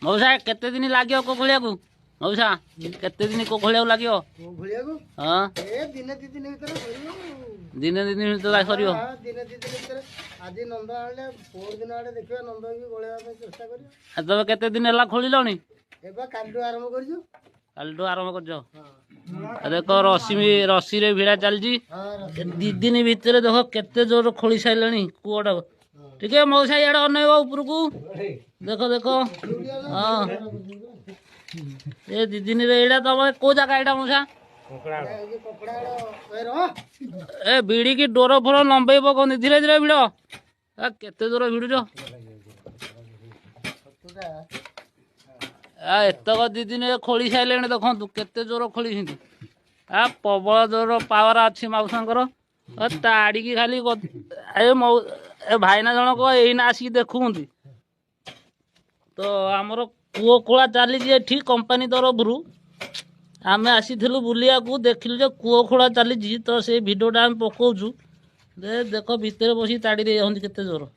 मौसा केते दिन लागियो को खोलिया को मौसा केते दिन को खोलिया लागियो हां दिने दी दिन भीतर दिने दी दिन तो सरियो दिने दी दिन भीतर आज नंद आले पोर दिन आड़े देखियो नंद भी गोळेवा पे चेष्टा करियो तबे केते दिन हला खोलिलोनी एबा कालडू आरंभ करजो कालडू आरंभ करजो देखो रस्सी रे भिड़ा चल जी दी दिन भीतर देखो केते जोर खोली साइलणी कुआडा ठीक है मौसा याडे अनेवा ऊपर को देखो देखो हां ए दी दिन रे एडा तब को जगह एडा मौसा ए बीड़ी की डोर फोर लंबे पकंदी धीरे धीरे भिड़ केते दूर भिड़ुछ एतक दी दिन खोली सारे देखु केते जोर खोली आ प्रबल जोर पावर अच्छी मौसा ताड़ी खाली ए भाईना जनक एना आसिक देखुं तो आमर कूओ खोला चली ठीक कंपानी तरफ आम आसी बुलिया को देखिलु जो कूओ खोला चली तो से भिडियोटा आम पकाचु देख भितर बस ताड़ी दे केते जोर